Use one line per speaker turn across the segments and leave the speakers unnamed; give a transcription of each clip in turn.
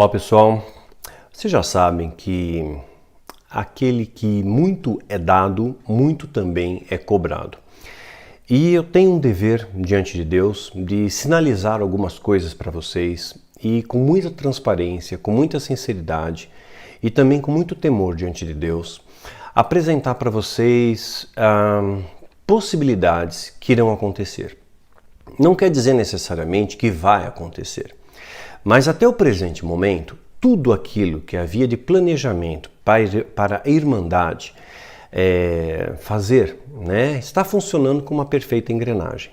Olá pessoal, vocês já sabem que aquele que muito é dado, muito também é cobrado. E eu tenho um dever diante de Deus de sinalizar algumas coisas para vocês e com muita transparência, com muita sinceridade e também com muito temor diante de Deus, apresentar para vocês possibilidades que irão acontecer. Não quer dizer necessariamente que vai acontecer. Mas até o presente momento, tudo aquilo que havia de planejamento para a Irmandade fazer, está funcionando como uma perfeita engrenagem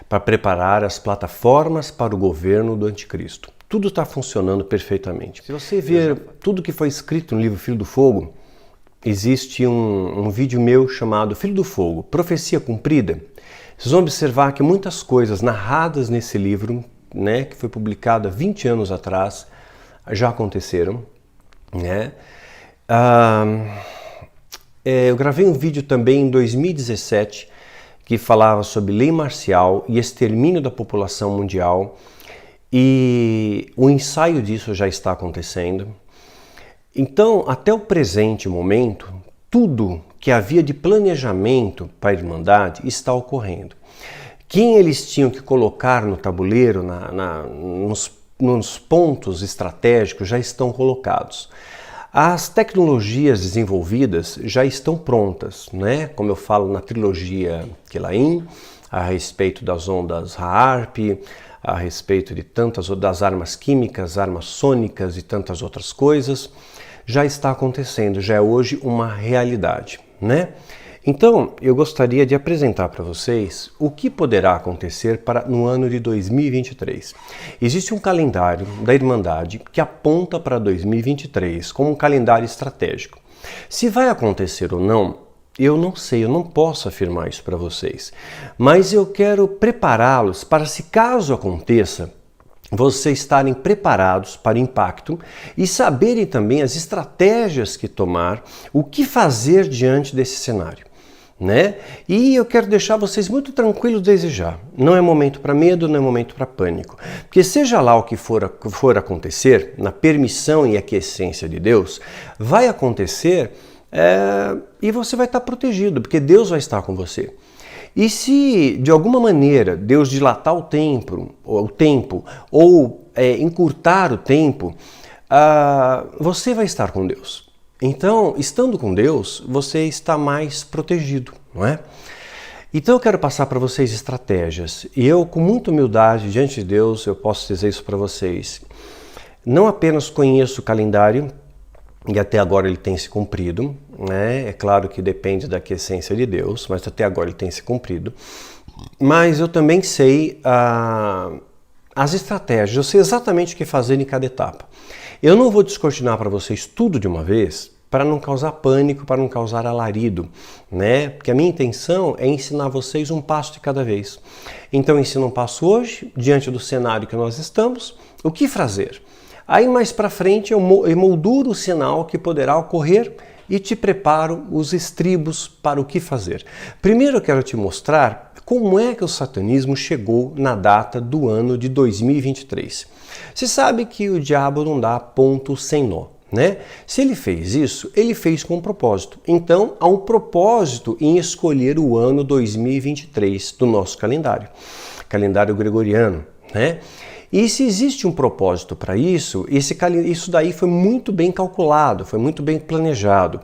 para preparar as plataformas para o governo do Anticristo. Tudo está funcionando perfeitamente. Se você ver tudo que foi escrito no livro Filho do Fogo, existe um vídeo meu chamado Filho do Fogo, Profecia Cumprida. Vocês vão observar que muitas coisas narradas nesse livro, que foi publicado há 20 anos atrás, já aconteceram. Eu gravei um vídeo também em 2017 que falava sobre lei marcial e extermínio da população mundial, e o ensaio disso já está acontecendo. Então, até o presente momento, tudo que havia de planejamento para a Irmandade está ocorrendo. Quem eles tinham que colocar no tabuleiro, nos pontos estratégicos, já estão colocados. As tecnologias desenvolvidas já estão prontas, como eu falo na trilogia Kelain, a respeito das ondas HAARP, a respeito de das armas químicas, armas sônicas e tantas outras coisas, já está acontecendo, já é hoje uma realidade, Então, eu gostaria de apresentar para vocês o que poderá acontecer no ano de 2023. Existe um calendário da Irmandade que aponta para 2023 como um calendário estratégico. Se vai acontecer ou não, eu não sei, eu não posso afirmar isso para vocês. Mas eu quero prepará-los para, se caso aconteça, vocês estarem preparados para o impacto e saberem também as estratégias que tomar, o que fazer diante desse cenário. E eu quero deixar vocês muito tranquilos desde já. Não é momento para medo, não é momento para pânico. Porque seja lá o que for acontecer, na permissão e aquiescência de Deus, vai acontecer e você vai estar protegido, porque Deus vai estar com você. E se de alguma maneira Deus dilatar o tempo ou encurtar o tempo, você vai estar com Deus. Então, estando com Deus, você está mais protegido, não é? Então eu quero passar para vocês estratégias. E eu, com muita humildade diante de Deus, eu posso dizer isso para vocês. Não apenas conheço o calendário, e até agora ele tem se cumprido, É claro que depende da aquiescência de Deus, mas até agora ele tem se cumprido. Mas eu também sei as estratégias, eu sei exatamente o que fazer em cada etapa. Eu não vou descortinar para vocês tudo de uma vez, para não causar pânico, para não causar alarido, Porque a minha intenção é ensinar vocês um passo de cada vez. Então eu ensino um passo hoje, diante do cenário que nós estamos, o que fazer. Aí mais para frente eu molduro o sinal que poderá ocorrer e te preparo os estribos para o que fazer. Primeiro eu quero te mostrar como é que o satanismo chegou na data do ano de 2023. Você sabe que o diabo não dá ponto sem nó, Se ele fez isso, ele fez com um propósito. Então, há um propósito em escolher o ano 2023 do nosso calendário gregoriano, E se existe um propósito para isso, isso daí foi muito bem calculado, foi muito bem planejado.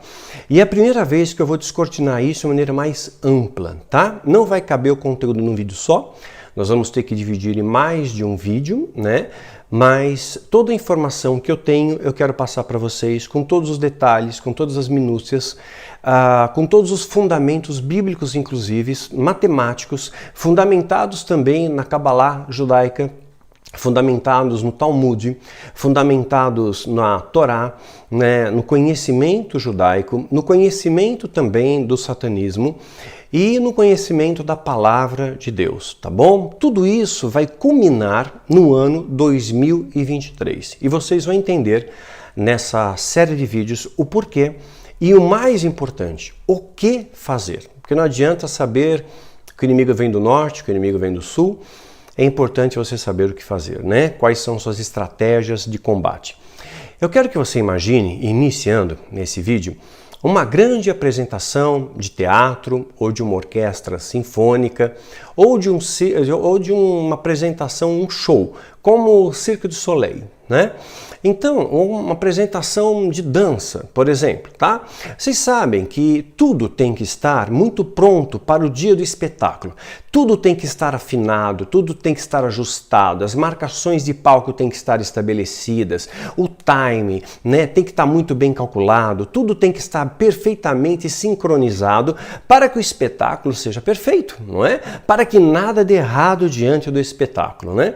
E é a primeira vez que eu vou descortinar isso de maneira mais ampla, Não vai caber o conteúdo num vídeo só, nós vamos ter que dividir em mais de um vídeo, Mas toda a informação que eu tenho, eu quero passar para vocês com todos os detalhes, com todas as minúcias, com todos os fundamentos bíblicos, inclusive, matemáticos, fundamentados também na Cabalá judaica, fundamentados no Talmud, fundamentados na Torá, no conhecimento judaico, no conhecimento também do satanismo e no conhecimento da palavra de Deus, tá bom? Tudo isso vai culminar no ano 2023 e vocês vão entender nessa série de vídeos o porquê e o mais importante, o que fazer. Porque não adianta saber que o inimigo vem do norte, que o inimigo vem do sul, é importante você saber o que fazer, Quais são suas estratégias de combate. Eu quero que você imagine, iniciando nesse vídeo, uma grande apresentação de teatro, ou de uma orquestra sinfônica, ou de uma apresentação, um show, como o Cirque du Soleil, né? Então, uma apresentação de dança, por exemplo, tá? Vocês sabem que tudo tem que estar muito pronto para o dia do espetáculo. Tudo tem que estar afinado, tudo tem que estar ajustado, as marcações de palco têm que estar estabelecidas, o time, né, tem que estar muito bem calculado, tudo tem que estar perfeitamente sincronizado para que o espetáculo seja perfeito, não é? Para que nada dê errado diante do espetáculo, né?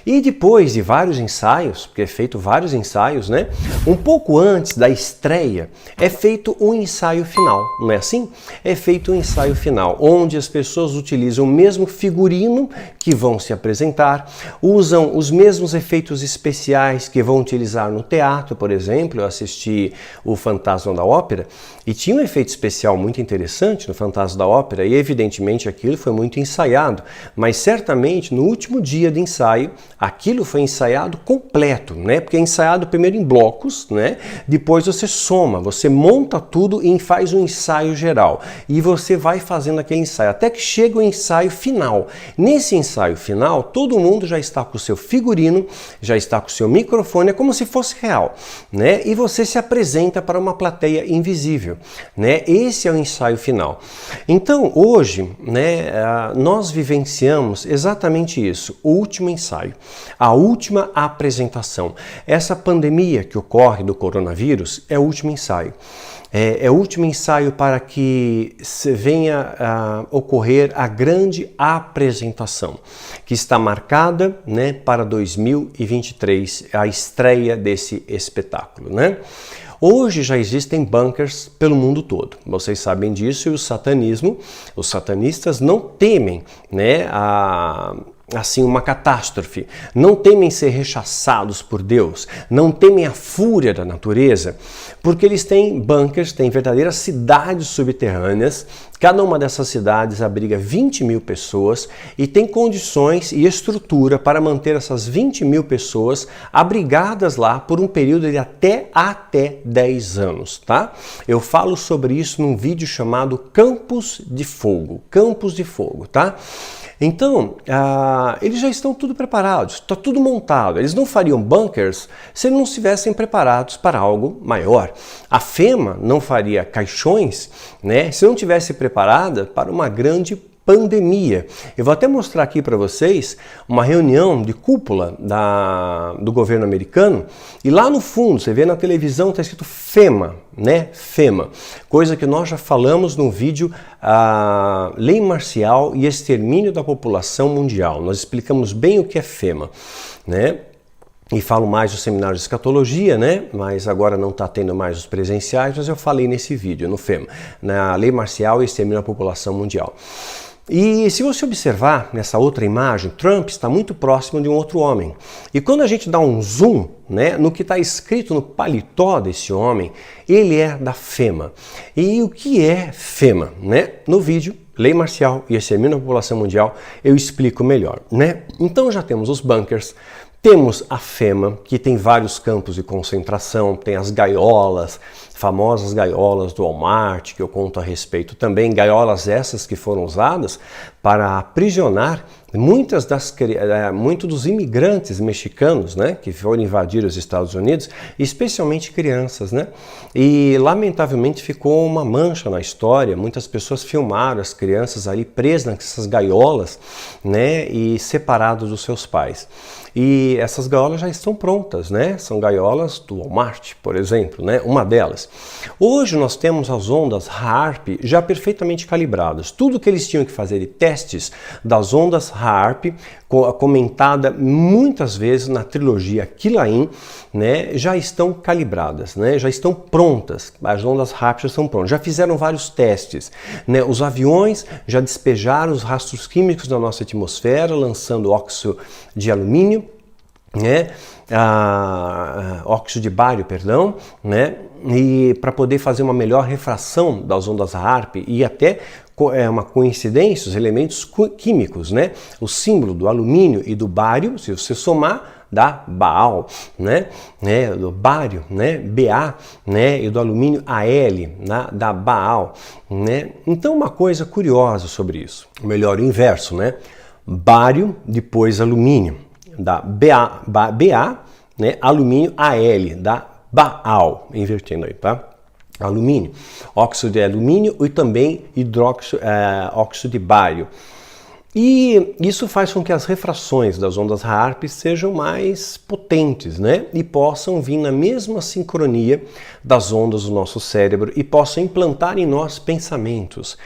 E depois de vários ensaios, porque é feito vários ensaios, né? Um pouco antes da estreia é feito um ensaio final, não é assim? É feito um ensaio final, onde as pessoas utilizam o mesmo figurino que vão se apresentar, usam os mesmos efeitos especiais que vão utilizar no teatro, por exemplo. Eu assisti o Fantasma da Ópera e tinha um efeito especial muito interessante no Fantasma da Ópera e evidentemente aquilo foi muito ensaiado, mas certamente no último dia de ensaio aquilo foi ensaiado completo, né? Porque é ensaiado primeiro em blocos, né? Depois você soma, você monta tudo e faz um ensaio geral e você vai fazendo aquele ensaio até que chega o ensaio final. Nesse ensaio final, todo mundo já está com o seu figurino, já está com o seu microfone, é como se fosse real, né? E você se apresenta para uma plateia invisível, né? Esse é o ensaio final. Então, hoje, né, nós vivenciamos exatamente isso, o último ensaio, a última apresentação. Essa pandemia que ocorre do coronavírus é o último ensaio. É o último ensaio para que venha a ocorrer a grande apresentação, que está marcada, né, para 2023, a estreia desse espetáculo, né? Hoje já existem bunkers pelo mundo todo, vocês sabem disso, e os satanistas não temem, né, assim, uma catástrofe, não temem ser rechaçados por Deus, não temem a fúria da natureza, porque eles têm bunkers, têm verdadeiras cidades subterrâneas. Cada uma dessas cidades abriga 20 mil pessoas e tem condições e estrutura para manter essas 20 mil pessoas abrigadas lá por um período de até 10 anos, tá? Eu falo sobre isso num vídeo chamado Campos de Fogo, tá? Então, eles já estão tudo preparados, está tudo montado. Eles não fariam bunkers se não estivessem preparados para algo maior. A FEMA não faria caixões, né, se não tivesse preparada para uma grande pandemia. Eu vou até mostrar aqui para vocês uma reunião de cúpula do governo americano e lá no fundo, você vê na televisão, está escrito FEMA, né? FEMA, coisa que nós já falamos no vídeo Lei Marcial e Extermínio da População Mundial. Nós explicamos bem o que é FEMA, né? E falo mais do seminário de escatologia, né? Mas agora não está tendo mais os presenciais, mas eu falei nesse vídeo, no FEMA, na Lei Marcial e Extermínio da População Mundial. E se você observar nessa outra imagem, Trump está muito próximo de um outro homem. E quando a gente dá um zoom, né, no que está escrito no paletó desse homem, ele é da FEMA. E o que é FEMA? Né? No vídeo Lei Marcial e Extermínio da População Mundial, eu explico melhor, né? Então já temos os bunkers, temos a FEMA, que tem vários campos de concentração, tem as gaiolas, famosas gaiolas do Walmart, que eu conto a respeito também, gaiolas essas que foram usadas para aprisionar muitos dos imigrantes mexicanos, né, que foram invadir os Estados Unidos, especialmente crianças, né? E lamentavelmente ficou uma mancha na história. Muitas pessoas filmaram as crianças ali presas nessas gaiolas, né, e separadas dos seus pais. E essas gaiolas já estão prontas, né? São gaiolas do Walmart, por exemplo, né? Uma delas. Hoje nós temos as ondas HAARP já perfeitamente calibradas. Tudo que eles tinham que fazer de testes das ondas HAARP, comentada muitas vezes na trilogia Kilain, né, já estão calibradas, né, já estão prontas. As ondas HAARP já estão prontas. Já fizeram vários testes, né? Os aviões já despejaram os rastros químicos da nossa atmosfera, lançando óxido de alumínio, né? Óxido de bário, perdão, né? E para poder fazer uma melhor refração das ondas HAARP e até uma coincidência, os elementos químicos, né? O símbolo do alumínio e do bário, se você somar, da Baal, né? Do bário, né? Ba, né? E do alumínio Al, da Baal, né? Então uma coisa curiosa sobre isso, melhor o inverso, né? Bário, depois alumínio, da Ba, né? Alumínio Al, da Baal, invertendo aí, tá? Alumínio, óxido de alumínio e também óxido de bário. E isso faz com que as refrações das ondas Harp sejam mais potentes, né? E possam vir na mesma sincronia das ondas do nosso cérebro e possam implantar em nós pensamentos,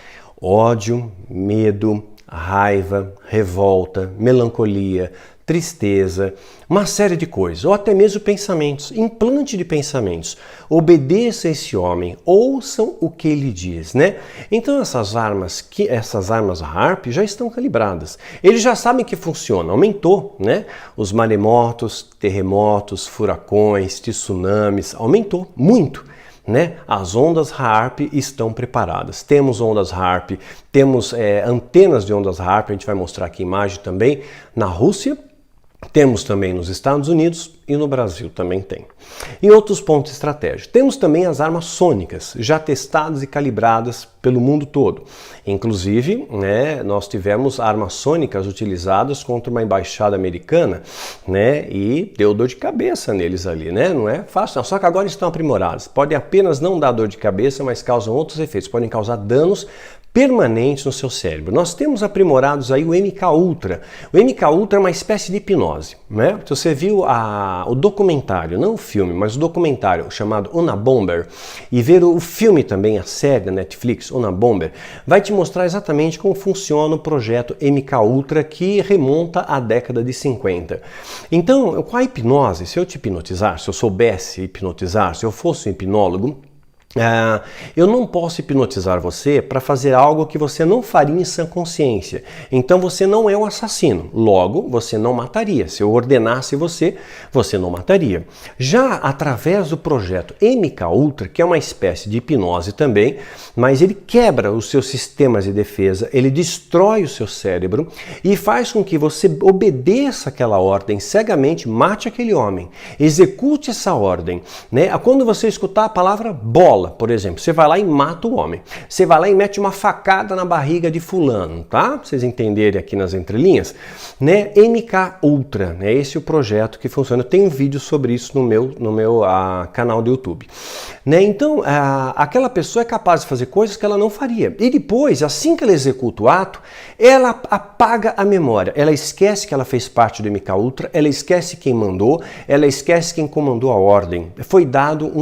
ódio, medo, raiva, revolta, melancolia, tristeza, uma série de coisas, ou até mesmo pensamentos, implante de pensamentos. Obedeça esse homem, ouçam o que ele diz, né? Então essas armas Harp já estão calibradas. Eles já sabem que funciona, aumentou, né? Os maremotos, terremotos, furacões, tsunamis, aumentou muito. Né? As ondas Harp estão preparadas. Temos ondas Harp, temos antenas de ondas Harp, a gente vai mostrar aqui imagem também na Rússia, temos também nos Estados Unidos e no Brasil também tem. Em outros pontos estratégicos, temos também as armas sônicas, já testadas e calibradas pelo mundo todo. Inclusive, né, nós tivemos armas sônicas utilizadas contra uma embaixada americana, né, e deu dor de cabeça neles ali, né? Não é fácil, não. Só que agora estão aprimoradas. Podem apenas não dar dor de cabeça, mas causam outros efeitos. Podem causar danos permanentes no seu cérebro. Nós temos aprimorados aí o MK Ultra. O MK Ultra é uma espécie de hipnose, né? Se você viu o documentário, não o filme, mas o documentário chamado Unabomber, e ver o filme também, a série da Netflix, Unabomber, vai te mostrar exatamente como funciona o projeto MK Ultra, que remonta à década de 50. Então, com a hipnose, se eu te hipnotizar, se eu soubesse hipnotizar, se eu fosse um hipnólogo, eu não posso hipnotizar você para fazer algo que você não faria em sã consciência. Então você não é um assassino, logo você não mataria. Se eu ordenasse você, você não mataria. Já através do projeto MK Ultra, que é uma espécie de hipnose também, mas ele quebra os seus sistemas de defesa, ele destrói o seu cérebro e faz com que você obedeça aquela ordem cegamente, mate aquele homem, execute essa ordem, né? Quando você escutar a palavra bola, por exemplo, você vai lá e mata o homem. Você vai lá e mete uma facada na barriga de fulano, tá? Pra vocês entenderem aqui nas entrelinhas, né? MK Ultra, né? Esse é o projeto que funciona. Eu tenho um vídeo sobre isso no meu canal do YouTube. Né? Então, aquela pessoa é capaz de fazer coisas que ela não faria. E depois, assim que ela executa o ato, ela apaga a memória. Ela esquece que ela fez parte do MK Ultra, ela esquece quem mandou, ela esquece quem comandou a ordem. Foi dado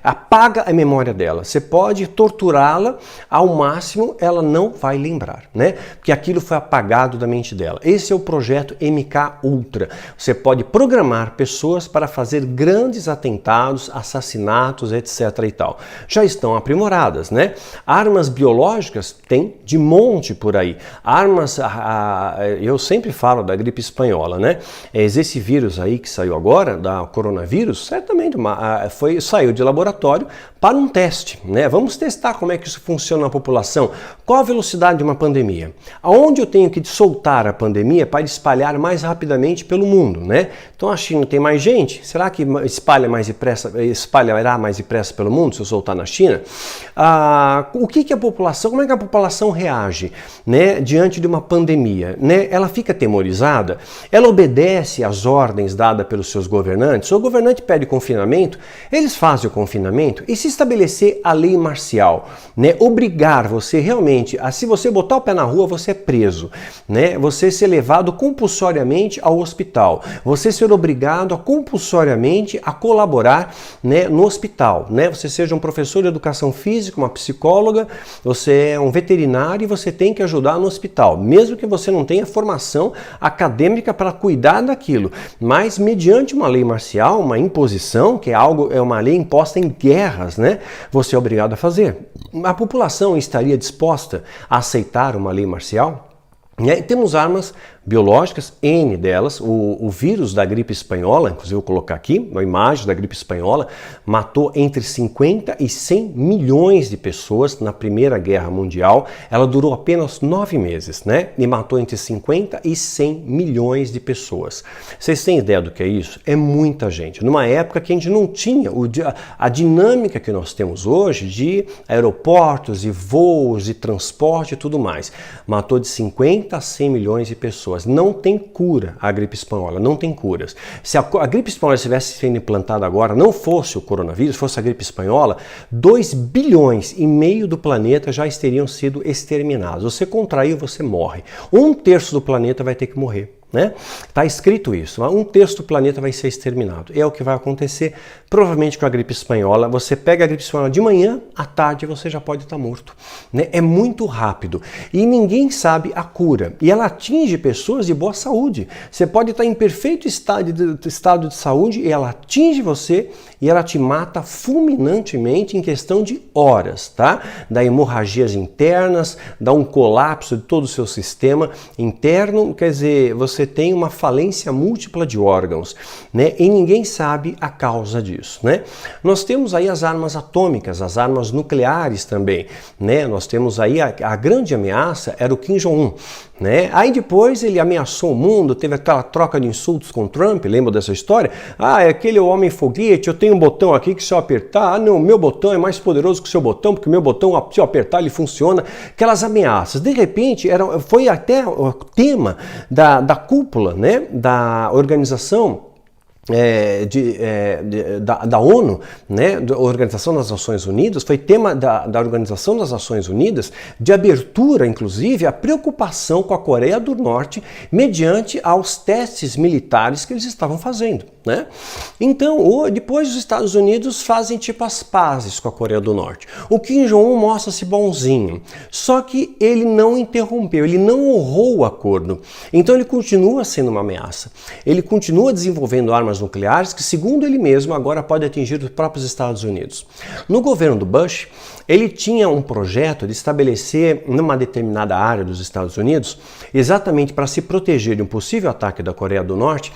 apaga a memória dela. Você pode torturá-la ao máximo, ela não vai lembrar, né? Porque aquilo foi apagado da mente dela. Esse é o projeto MK Ultra. Você pode programar pessoas para fazer grandes atentados, assassinatos, etc. e tal. Já estão aprimoradas, né? Armas biológicas tem de monte por aí. Armas, eu sempre falo da gripe espanhola, né? Esse vírus aí que saiu agora, da coronavírus, certamente saiu de laboratório para um teste, né? Vamos testar como é que isso funciona na população. Qual a velocidade de uma pandemia? Aonde eu tenho que soltar a pandemia para espalhar mais rapidamente pelo mundo, né? Então a China tem mais gente, será que espalhará mais depressa pelo mundo se eu soltar na China? Como é que a população reage, né, diante de uma pandemia, né? Ela fica atemorizada? Ela obedece às ordens dadas pelos seus governantes? Se o governante pede confinamento, eles fazem o confinamento. E se estabelecer a lei marcial, né, obrigar você realmente se você botar o pé na rua, você é preso, né? Você ser levado compulsoriamente ao hospital, você ser obrigado compulsoriamente a colaborar, né, no hospital, né? Você seja um professor de educação física, uma psicóloga, você é um veterinário e você tem que ajudar no hospital, mesmo que você não tenha formação acadêmica para cuidar daquilo, mas mediante uma lei marcial, uma imposição, que é uma lei imposta em guerras, né? Você é obrigado a fazer. A população estaria disposta a aceitar uma lei marcial? Temos armas biológicas, N delas. O vírus da gripe espanhola, inclusive eu vou colocar aqui, uma imagem da gripe espanhola, matou entre 50 e 100 milhões de pessoas na Primeira Guerra Mundial. Ela durou apenas 9 meses, né? E matou entre 50 e 100 milhões de pessoas. Vocês têm ideia do que é isso? É muita gente. Numa época que a gente não tinha a dinâmica que nós temos hoje de aeroportos e voos e transporte e tudo mais. Matou de 50 a 100 milhões de pessoas. Não tem cura a gripe espanhola, não tem curas. Se a gripe espanhola estivesse sendo implantada agora, não fosse o coronavírus, fosse a gripe espanhola, 2 bilhões e meio do planeta já teriam sido exterminados. Você contraiu, você morre. 1/3 do planeta vai ter que morrer. Né? Tá escrito isso, 1/3 do planeta vai ser exterminado. É o que vai acontecer provavelmente com a gripe espanhola. Você pega a gripe espanhola de manhã, à tarde você já pode estar morto, né? É muito rápido e ninguém sabe a cura. E ela atinge pessoas de boa saúde. Você pode estar em perfeito estado de saúde e ela atinge você e ela te mata fulminantemente em questão de horas, tá? Dá hemorragias internas, dá um colapso de todo o seu sistema interno, quer dizer, você tem uma falência múltipla de órgãos, né? E ninguém sabe a causa disso, né? Nós temos aí as armas atômicas, as armas nucleares também, né? Nós temos aí a grande ameaça era o Kim Jong-un, né? Aí depois ele ameaçou o mundo, teve aquela troca de insultos com Trump, lembra dessa história? Ah, é aquele homem foguete, eu tenho um botão aqui que se eu apertar, não, meu botão é mais poderoso que o seu botão, porque o meu botão, se eu apertar, ele funciona. Aquelas ameaças. De repente, foi até o tema da cúpula, né, da organização da ONU, né, da Organização das Nações Unidas, foi tema da Organização das Nações Unidas de abertura, inclusive, a preocupação com a Coreia do Norte mediante aos testes militares que eles estavam fazendo, né? Então, depois os Estados Unidos fazem tipo as pazes com a Coreia do Norte. O Kim Jong-un mostra-se bonzinho, só que ele não interrompeu, ele não honrou o acordo. Então ele continua sendo uma ameaça. Ele continua desenvolvendo armas nucleares que, segundo ele mesmo, agora pode atingir os próprios Estados Unidos. No governo do Bush, ele tinha um projeto de estabelecer numa determinada área dos Estados Unidos, exatamente para se proteger de um possível ataque da Coreia do Norte,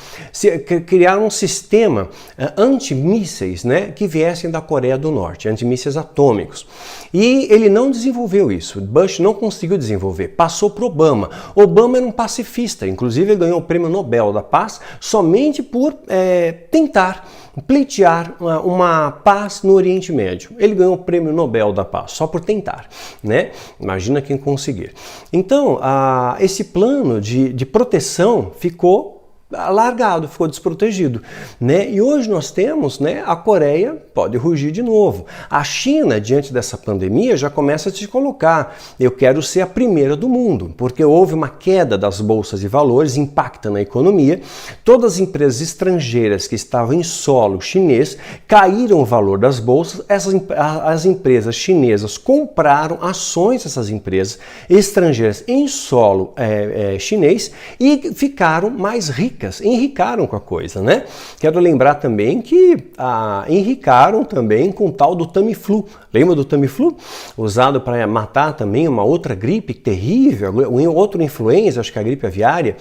criar um sistema antimísseis, né, que viessem da Coreia do Norte, antimísseis atômicos. E ele não desenvolveu isso, Bush não conseguiu desenvolver, passou para Obama. Obama era um pacifista, inclusive ele ganhou o Prêmio Nobel da Paz somente por tentar pleitear uma paz no Oriente Médio. Ele ganhou o Prêmio Nobel da Paz, só por tentar, né? Imagina quem conseguir. Então, esse plano de proteção ficou largado, ficou desprotegido, né? E hoje nós temos, né, a Coreia pode rugir de novo. A China, diante dessa pandemia, já começa a se colocar, eu quero ser a primeira do mundo, porque houve uma queda das bolsas de valores, impacta na economia, todas as empresas estrangeiras que estavam em solo chinês caíram o valor das bolsas, as empresas chinesas compraram ações dessas empresas estrangeiras em solo chinês e ficaram mais ricas, enricaram com a coisa, né? Quero lembrar também que enricaram também com o tal do Tamiflu. Lembra do Tamiflu? Usado para matar também uma outra gripe terrível, outro influenza, acho que a gripe aviária,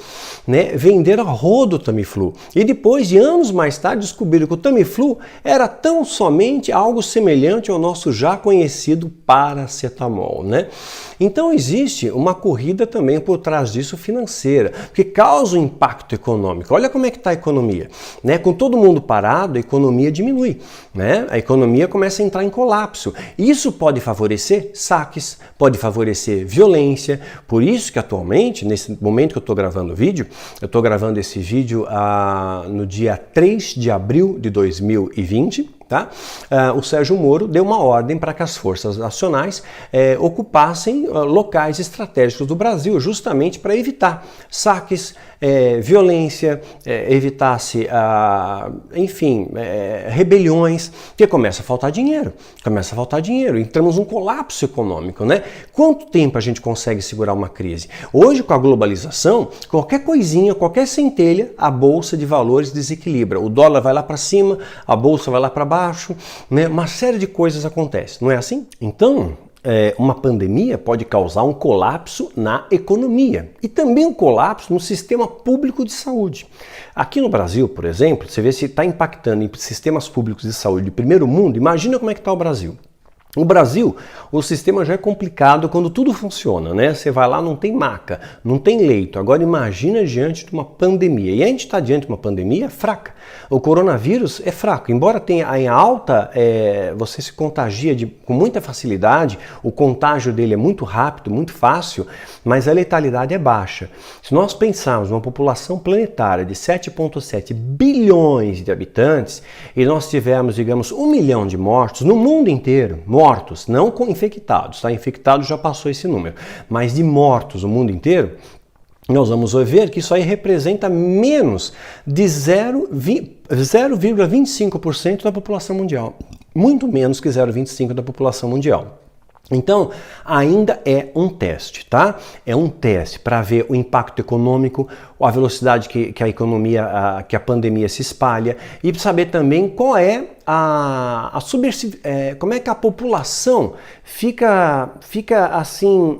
né? Venderam a rodo o Tamiflu. E depois, de anos mais tarde, descobriram que o Tamiflu era tão somente algo semelhante ao nosso já conhecido paracetamol, né? Então existe uma corrida também por trás disso financeira, que causa um impacto econômico. Olha como é que está a economia, né? Com todo mundo parado, a economia diminui, né? A economia começa a entrar em colapso. Isso pode favorecer saques, pode favorecer violência. Por isso que atualmente, nesse momento que eu estou gravando o vídeo, eu estou gravando esse vídeo no dia 3 de abril de 2020, tá? O Sérgio Moro deu uma ordem para que as forças nacionais ocupassem locais estratégicos do Brasil, justamente para evitar saques, violência, evitasse, enfim, rebeliões, porque começa a faltar dinheiro, entramos num colapso econômico, né? Quanto tempo a gente consegue segurar uma crise? Hoje, com a globalização, qualquer coisinha, qualquer centelha, a bolsa de valores desequilibra, o dólar vai lá para cima, a bolsa vai lá para baixo, né? Uma série de coisas acontece, não é assim? Então, uma pandemia pode causar um colapso na economia e também um colapso no sistema público de saúde. Aqui no Brasil, por exemplo, você vê se está impactando em sistemas públicos de saúde de primeiro mundo, imagina como é que está o Brasil. No Brasil, o sistema já é complicado quando tudo funciona, né? Você vai lá, não tem maca, não tem leito. Agora imagina diante de uma pandemia. E a gente está diante de uma pandemia fraca. O coronavírus é fraco. Embora tenha em alta, você se contagia com muita facilidade, o contágio dele é muito rápido, muito fácil, mas a letalidade é baixa. Se nós pensarmos numa população planetária de 7,7 bilhões de habitantes e nós tivermos, digamos, 1 milhão de mortos no mundo inteiro, mortos, não com infectados, tá? Infectados já passou esse número, mas de mortos no mundo inteiro, nós vamos ver que isso aí representa menos de 0,25% da população mundial. Muito menos que 0,25% da população mundial. Então, ainda é um teste, tá? É um teste para ver o impacto econômico, a velocidade que a economia, que a pandemia se espalha e saber também qual é como é que a população fica assim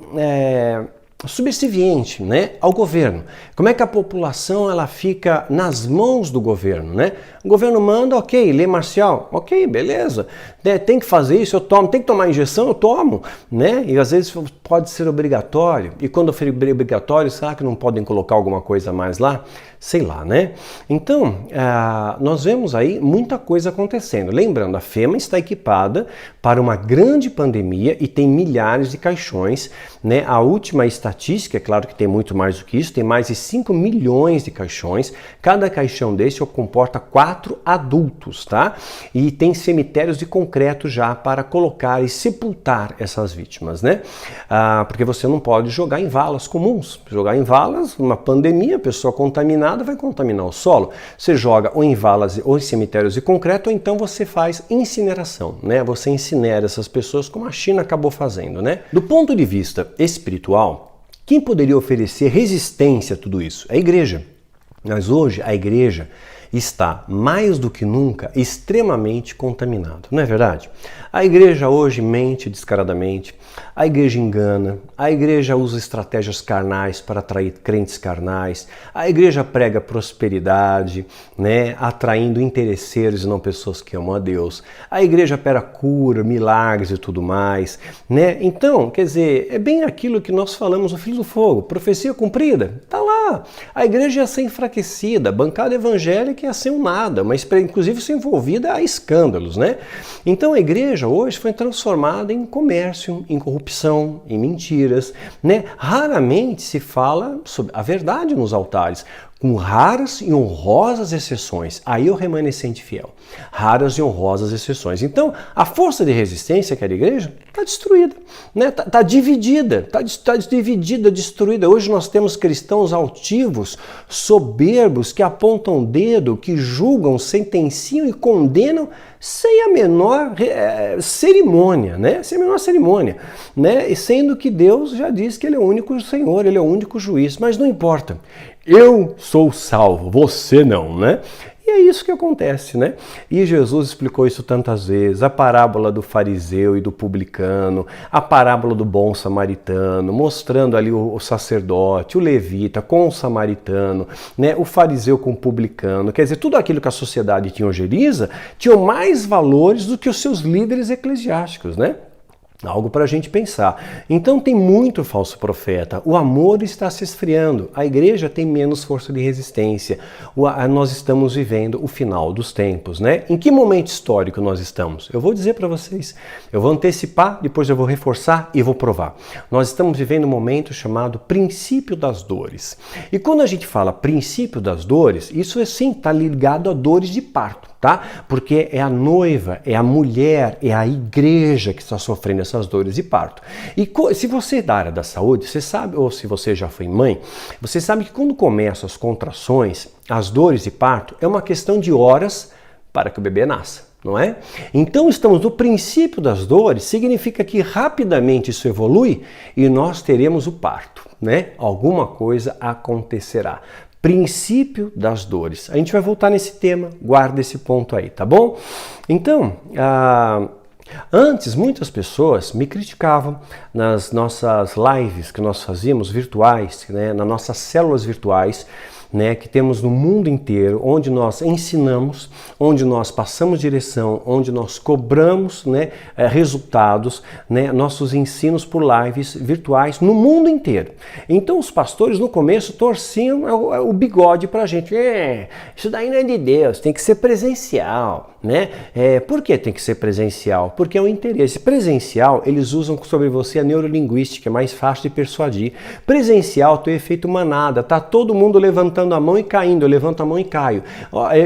subserviente, né, ao governo. Como é que a população ela fica nas mãos do governo, né? O governo manda, ok, lei marcial, ok, beleza, né? Tem que fazer isso, eu tomo, tem que tomar injeção, eu tomo, né? E às vezes pode ser obrigatório, e quando for obrigatório, será que não podem colocar alguma coisa a mais lá? Sei lá, né? Então, nós vemos aí muita coisa acontecendo. Lembrando, a FEMA está equipada para uma grande pandemia e tem milhares de caixões, né? A última estatística, é claro que tem muito mais do que isso, tem mais de 5 milhões de caixões. Cada caixão desse comporta 4 adultos, tá? E tem cemitérios de concreto já para colocar e sepultar essas vítimas, né? Porque você não pode jogar em valas comuns. Jogar em valas, uma pandemia, a pessoa contaminada vai contaminar o solo. Você joga ou em valas ou em cemitérios de concreto, ou então você faz incineração, né? Você incinera essas pessoas como a China acabou fazendo, né? Do ponto de vista espiritual, quem poderia oferecer resistência a tudo isso? A igreja. Mas hoje a igreja está mais do que nunca extremamente contaminada, não é verdade? A igreja hoje mente descaradamente, a igreja engana, a igreja usa estratégias carnais para atrair crentes carnais, a igreja prega prosperidade, né, atraindo interesseiros e não pessoas que amam a Deus, a igreja prega cura, milagres e tudo mais, né? Então, quer dizer, é bem aquilo que nós falamos no Filho do Fogo, profecia cumprida, tá lá. A igreja ia ser enfraquecida, a bancada evangélica ia ser um nada, mas inclusive ser envolvida a escândalos, né? Então a igreja hoje foi transformada em comércio, em corrupção, em mentiras, né? Raramente se fala sobre a verdade nos altares, com raras e honrosas exceções. Aí o remanescente fiel. Raras e honrosas exceções. Então, a força de resistência que era a igreja está destruída, né? Tá dividida, está dividida, destruída. Hoje nós temos cristãos altivos, soberbos, que apontam o dedo, que julgam, sentenciam e condenam sem a menor cerimônia, né? Sem a menor cerimônia, né? E sendo que Deus já diz que Ele é o único Senhor, Ele é o único juiz, mas não importa. Eu sou salvo, você não, né? E é isso que acontece, né? E Jesus explicou isso tantas vezes, a parábola do fariseu e do publicano, a parábola do bom samaritano, mostrando ali o sacerdote, o levita com o samaritano, né? O fariseu com o publicano, quer dizer, tudo aquilo que a sociedade tinha ojeriza, tinha mais valores do que os seus líderes eclesiásticos, né? Algo para a gente pensar. Então tem muito falso profeta, o amor está se esfriando, a igreja tem menos força de resistência, nós estamos vivendo o final dos tempos, né? Em que momento histórico nós estamos? Eu vou dizer para vocês, eu vou antecipar, depois eu vou reforçar e vou provar. Nós estamos vivendo um momento chamado princípio das dores. E quando a gente fala princípio das dores, isso sim está ligado a dores de parto, tá? Porque é a noiva, é a mulher, é a igreja que está sofrendo essas dores de parto. E se você é da área da saúde, você sabe, ou se você já foi mãe, você sabe que quando começam as contrações, as dores de parto, é uma questão de horas para que o bebê nasça, não é? Então estamos no princípio das dores, significa que rapidamente isso evolui e nós teremos o parto, né? Alguma coisa acontecerá. Princípio das dores. A gente vai voltar nesse tema, guarda esse ponto aí, tá bom? Então, Antes, muitas pessoas me criticavam nas nossas lives que nós fazíamos virtuais, né, nas nossas células virtuais, né, que temos no mundo inteiro, onde nós ensinamos, onde nós passamos direção, onde nós cobramos, né, resultados, né, nossos ensinos por lives virtuais no mundo inteiro. Então os pastores no começo torciam o bigode pra gente. Isso daí não é de Deus, tem que ser presencial. Né? Por que tem que ser presencial? Porque é um interesse. Presencial, eles usam sobre você a neurolinguística, é mais fácil de persuadir. Presencial tem o efeito manada, tá todo mundo levantando a mão e caindo, eu levanto a mão e caio.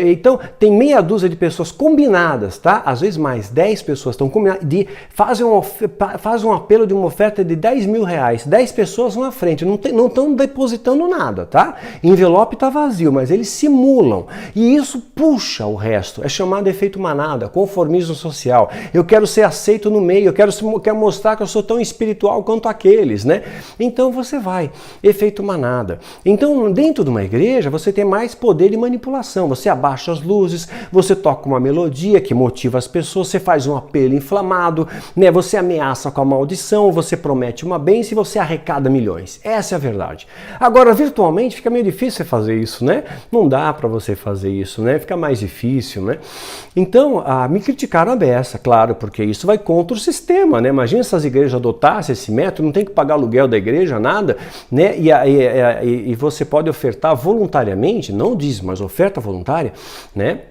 Então, tem meia dúzia de pessoas combinadas, tá? Às vezes mais, 10 pessoas estão combinadas, fazem um apelo de uma oferta de 10 mil reais, 10 pessoas vão à frente, não estão depositando nada, tá? Envelope tá vazio, mas eles simulam, e isso puxa o resto, é chamado de efeito manada, conformismo social. Eu quero ser aceito no meio, eu quero mostrar que eu sou tão espiritual quanto aqueles, né? Então você vai, efeito manada. Então, dentro de uma igreja, você tem mais poder de manipulação. Você abaixa as luzes, você toca uma melodia que motiva as pessoas, você faz um apelo inflamado, né? Você ameaça com a maldição, você promete uma bênção e você arrecada milhões. Essa é a verdade. Agora, virtualmente, fica meio difícil você fazer isso, né? Não dá para você fazer isso, né? Fica mais difícil, né? Então, me criticaram a beça, claro, porque isso vai contra o sistema, né? Imagina se as igrejas adotassem esse método, não tem que pagar aluguel da igreja, nada, né? E você pode ofertar voluntariamente, não dízimo, mas oferta voluntária, né?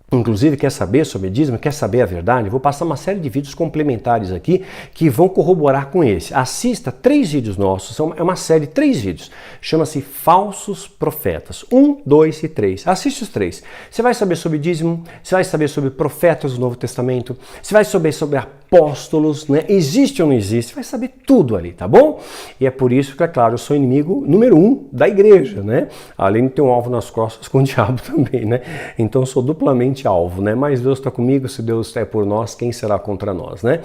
Inclusive, quer saber sobre dízimo, quer saber a verdade? Vou passar uma série de vídeos complementares aqui que vão corroborar com esse. Assista 3 vídeos nossos, é uma série de 3 vídeos. Chama-se Falsos Profetas. 1, 2 e 3. Assiste os 3. Você vai saber sobre dízimo, você vai saber sobre profetas do Novo Testamento, você vai saber sobre apóstolos, né? Existe ou não existe, você vai saber tudo ali, tá bom? E é por isso que, é claro, eu sou inimigo número 1 da igreja, né? Além de ter um alvo nas costas com o diabo também, né? Então eu sou duplamente alvo, né? Mas Deus está comigo, se Deus é por nós, quem será contra nós, né?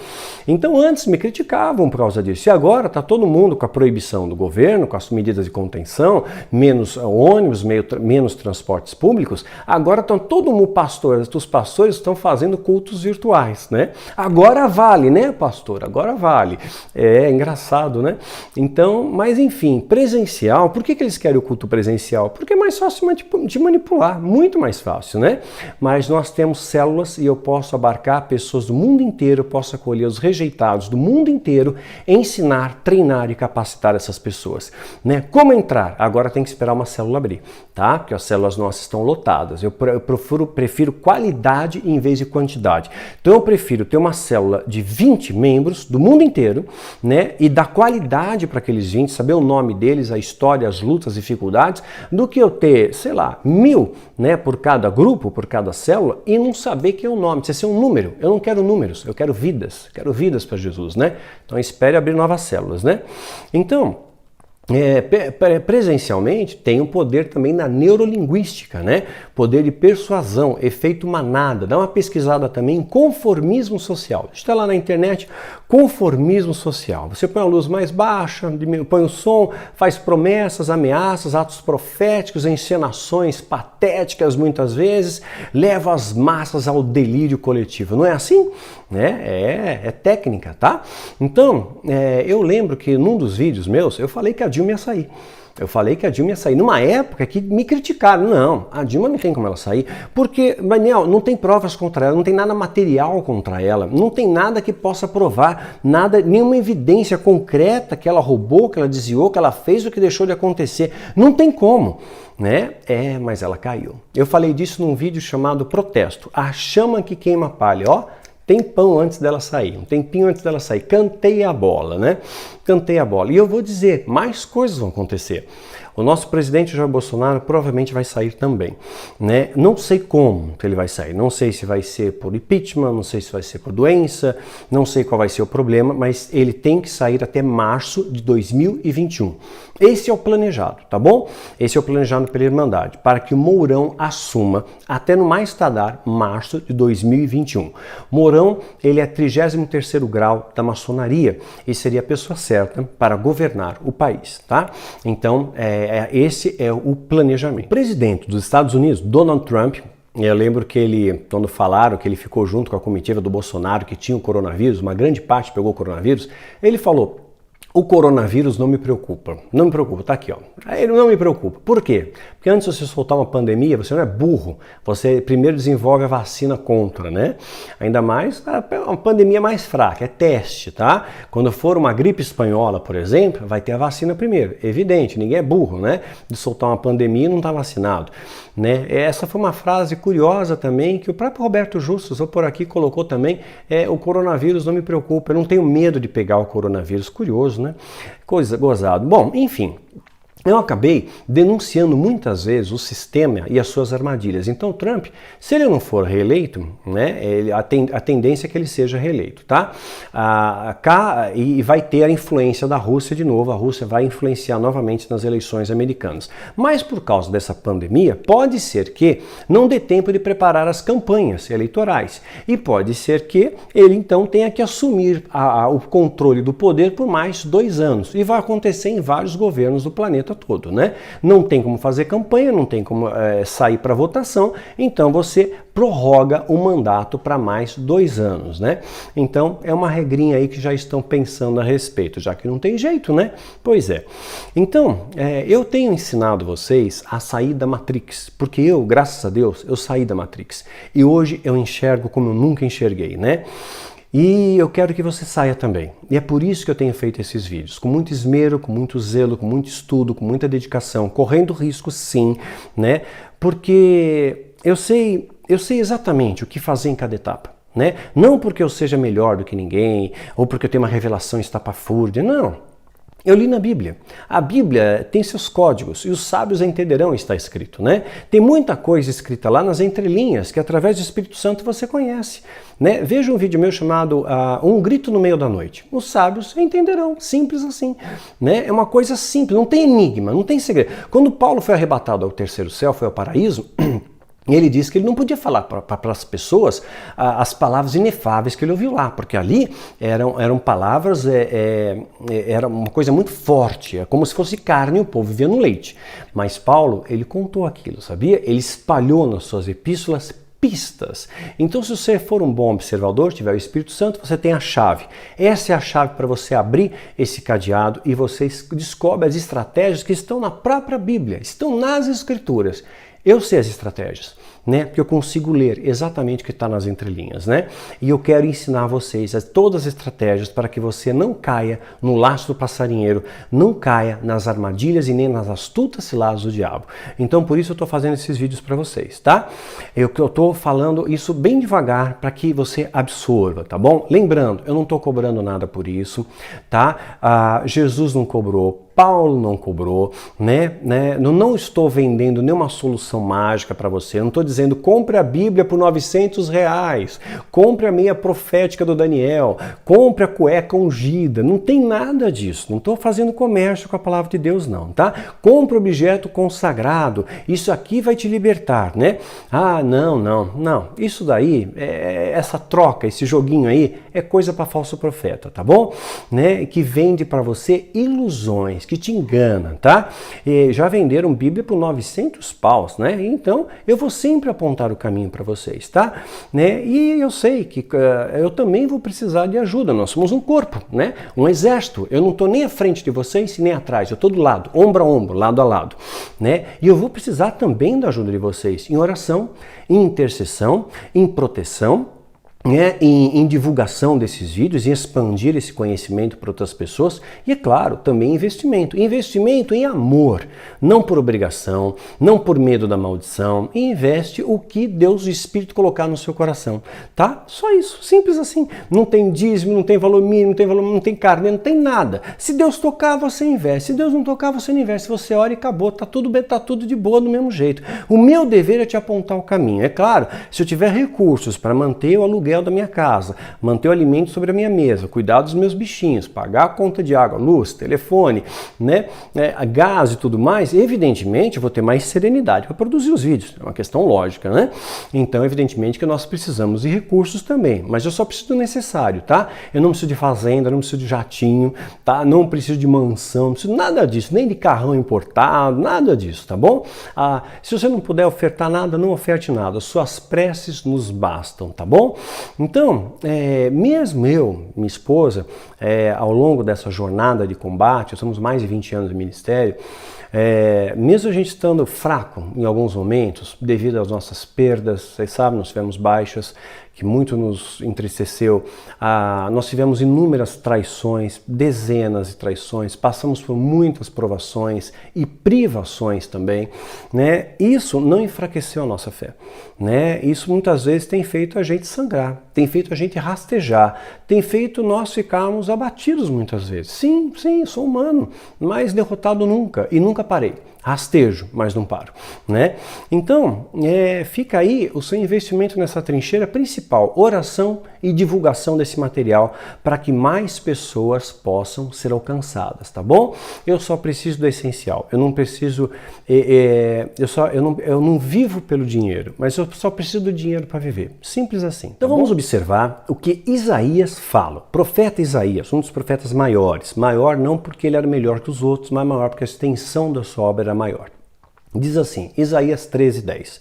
Então antes me criticavam por causa disso, e agora está todo mundo com a proibição do governo, com as medidas de contenção, menos ônibus, menos transportes públicos, agora estão todo mundo, os pastores estão fazendo cultos virtuais, né? Agora vale, né, pastor? Agora vale. É engraçado, né? Então, mas enfim, presencial, por que eles querem o culto presencial? Porque é mais fácil de manipular, muito mais fácil, né? Mas nós temos células e eu posso abarcar pessoas do mundo inteiro, eu posso acolher os rejeitados do mundo inteiro, ensinar, treinar e capacitar essas pessoas, né? Como entrar? Agora tem que esperar uma célula abrir, tá? Porque as células nossas estão lotadas. Eu prefiro qualidade em vez de quantidade. Então eu prefiro ter uma célula de 20 membros do mundo inteiro, né? E dar qualidade para aqueles 20, saber o nome deles, a história, as lutas, as dificuldades, do que eu ter, sei lá, 1000, né? Por cada grupo, por cada célula, e não saber que é o nome, precisa ser um número. Eu não quero números, eu quero vidas para Jesus, né? Então espere abrir novas células, né? Então, presencialmente tem um poder também na neurolinguística, né? Poder de persuasão, efeito manada. Dá uma pesquisada também em conformismo social. Está lá na internet, conformismo social. Você põe a luz mais baixa, põe o som, faz promessas, ameaças, atos proféticos, encenações patéticas muitas vezes, leva as massas ao delírio coletivo. Não é assim? É técnica, tá? Então, eu lembro que num dos vídeos meus, eu falei que a Dilma ia sair. Numa época que me criticaram. Não, a Dilma não tem como ela sair, porque, Daniel, não tem provas contra ela, não tem nada material contra ela, não tem nada que possa provar, nenhuma evidência concreta que ela roubou, que ela desviou, que ela fez ou que deixou de acontecer. Não tem como, né? Mas ela caiu. Eu falei disso num vídeo chamado Protesto, a chama que queima a palha, ó. Tempão antes dela sair, um tempinho antes dela sair, cantei a bola, né? Cantei a bola. E eu vou dizer, mais coisas vão acontecer. O nosso presidente Jair Bolsonaro provavelmente vai sair também, né? Não sei como que ele vai sair, não sei se vai ser por impeachment, não sei se vai ser por doença, não sei qual vai ser o problema, mas ele tem que sair até março de 2021. Esse é o planejado, tá bom? Esse é o planejado pela Irmandade, para que o Mourão assuma até no mais tardar março de 2021. Mourão, ele é 33º grau da maçonaria e seria a pessoa certa para governar o país, tá? Então, esse é o planejamento. O presidente dos Estados Unidos, Donald Trump, Eu lembro que ele, quando falaram que ele ficou junto com a comitiva do Bolsonaro que tinha o coronavírus, uma grande parte pegou o coronavírus, ele falou: o coronavírus não me preocupa. Não me preocupa, tá aqui, ó. Ele não me preocupa. Por quê? Porque antes de você soltar uma pandemia, você não é burro. Você primeiro desenvolve a vacina contra, né? Ainda mais uma pandemia mais fraca, é teste, tá? Quando for uma gripe espanhola, por exemplo, vai ter a vacina primeiro. Evidente, ninguém é burro, né? De soltar uma pandemia e não tá vacinado, né? Essa foi uma frase curiosa também, que o próprio Roberto Justus, ou por aqui, colocou também, o coronavírus não me preocupa, eu não tenho medo de pegar o coronavírus. Curioso, né? Coisa gozado. Bom, enfim, eu acabei denunciando muitas vezes o sistema e as suas armadilhas. Então, Trump, se ele não for reeleito, né, a tendência é que ele seja reeleito, tá? E vai ter a influência da Rússia de novo. A Rússia vai influenciar novamente nas eleições americanas. Mas por causa dessa pandemia, pode ser que não dê tempo de preparar as campanhas eleitorais. E pode ser que ele então tenha que assumir o controle do poder por mais 2 anos. E vai acontecer em vários governos do planeta todo, né? Não tem como fazer campanha, não tem como sair para votação, então você prorroga o mandato para mais 2 anos, né? Então é uma regrinha aí que já estão pensando a respeito, já que não tem jeito, né? Pois é. Então, eu tenho ensinado vocês a sair da Matrix, porque eu, graças a Deus, eu saí da Matrix. E hoje eu enxergo como eu nunca enxerguei, né? E eu quero que você saia também. E é por isso que eu tenho feito esses vídeos, com muito esmero, com muito zelo, com muito estudo, com muita dedicação, correndo risco sim, né? Porque eu sei exatamente o que fazer em cada etapa, né? Não porque eu seja melhor do que ninguém, ou porque eu tenho uma revelação estapafúrdia, não. Eu li na Bíblia. A Bíblia tem seus códigos e os sábios entenderão, está escrito, né? Tem muita coisa escrita lá nas entrelinhas que através do Espírito Santo você conhece, né? Veja um vídeo meu chamado Um Grito no Meio da Noite. Os sábios entenderão, simples assim, né? É uma coisa simples, não tem enigma, não tem segredo. Quando Paulo foi arrebatado ao terceiro céu, foi ao paraíso, ele disse que ele não podia falar para as pessoas as palavras inefáveis que ele ouviu lá, porque ali eram palavras, era uma coisa muito forte, é como se fosse carne e o povo vivia no leite. Mas Paulo, ele contou aquilo, sabia? Ele espalhou nas suas epístolas pistas. Então, se você for um bom observador, tiver o Espírito Santo, você tem a chave. Essa é a chave para você abrir esse cadeado e você descobre as estratégias que estão na própria Bíblia, estão nas Escrituras. Eu sei as estratégias, né? Porque eu consigo ler exatamente o que está nas entrelinhas, né? E eu quero ensinar vocês todas as estratégias para que você não caia no laço do passarinheiro, não caia nas armadilhas e nem nas astutas ciladas do diabo. Então, por isso eu estou fazendo esses vídeos para vocês, tá? Eu estou falando isso bem devagar para que você absorva, tá bom? Lembrando, eu não estou cobrando nada por isso, tá? Jesus não cobrou, Paulo não cobrou, né? Não estou vendendo nenhuma solução mágica para você. Eu não estou dizendo compre a Bíblia por R$900, compre a meia profética do Daniel, compre a cueca ungida. Não tem nada disso. Não estou fazendo comércio com a palavra de Deus, não, tá? Compre o objeto consagrado. Isso aqui vai te libertar, né? Ah, não. Isso daí, essa troca, esse joguinho aí, é coisa para falso profeta, tá bom? Né? Que vende para você ilusões, que te engana, tá? E já venderam Bíblia por 900 paus, né? Então, eu vou sempre apontar o caminho para vocês, tá? Né? E eu sei que eu também vou precisar de ajuda. Nós somos um corpo, né? Um exército. Eu não estou nem à frente de vocês nem atrás. Eu estou do lado, ombro a ombro, lado a lado, né? E eu vou precisar também da ajuda de vocês em oração, em intercessão, em proteção, em divulgação desses vídeos, em expandir esse conhecimento para outras pessoas e, é claro, também investimento. Investimento em amor, não por obrigação, não por medo da maldição. Investe o que Deus, o Espírito, colocar no seu coração, tá? Só isso, simples assim. Não tem dízimo, não tem valor mínimo, não tem carne, não tem nada. Se Deus tocar, você investe. Se Deus não tocar, você não investe. Você ora e acabou, tá tudo bem, tá tudo de boa do mesmo jeito. O meu dever é te apontar o caminho. É claro, se eu tiver recursos para manter o aluguel aluguel da minha casa, manter o alimento sobre a minha mesa, cuidar dos meus bichinhos, pagar a conta de água, luz, telefone, né, gás e tudo mais, evidentemente eu vou ter mais serenidade para produzir os vídeos. É uma questão lógica, né? Então, evidentemente que nós precisamos de recursos também, mas eu só preciso do necessário, tá? Eu não preciso de fazenda, não preciso de jatinho, tá? Não preciso de mansão, não preciso nada disso, nem de carrão importado, nada disso, tá bom? Se você não puder ofertar nada, não oferte nada, suas preces nos bastam, tá bom? Então, mesmo eu, minha esposa, ao longo dessa jornada de combate, somos mais de 20 anos de ministério, mesmo a gente estando fraco em alguns momentos, devido às nossas perdas, vocês sabem, nós tivemos baixas, que muito nos entristeceu, nós tivemos inúmeras traições, dezenas de traições, passamos por muitas provações e privações também, né? Isso não enfraqueceu a nossa fé, né? Isso muitas vezes tem feito a gente sangrar, tem feito a gente rastejar, tem feito nós ficarmos abatidos muitas vezes. Sim, sou humano, mas derrotado nunca, e nunca parei. Rastejo, mas não paro, né? Então, fica aí o seu investimento nessa trincheira principal, oração e divulgação desse material para que mais pessoas possam ser alcançadas, tá bom? Eu só preciso do essencial, eu não preciso, eu não vivo pelo dinheiro, mas eu só preciso do dinheiro para viver, simples assim. Então vamos observar o que Isaías fala, o profeta Isaías, um dos profetas maiores, maior não porque ele era melhor que os outros, mas maior porque a extensão da sua obra era maior. Diz assim, Isaías 13:10,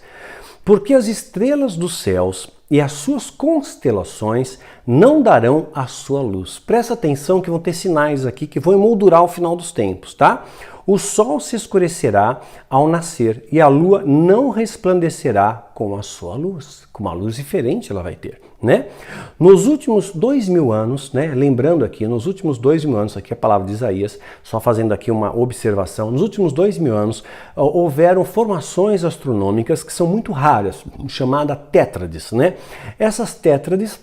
porque as estrelas dos céus e as suas constelações não darão a sua luz. Presta atenção que vão ter sinais aqui que vão emoldurar o final dos tempos, tá? O sol se escurecerá ao nascer e a lua não resplandecerá com a sua luz. Com uma luz diferente ela vai ter, né? Nos últimos 2000 anos, né? Lembrando aqui, nos últimos 2000 anos, aqui a palavra de Isaías, só fazendo aqui uma observação, nos últimos 2000 anos houveram formações astronômicas que são muito raras, chamada tétrades, né? Essas tétrades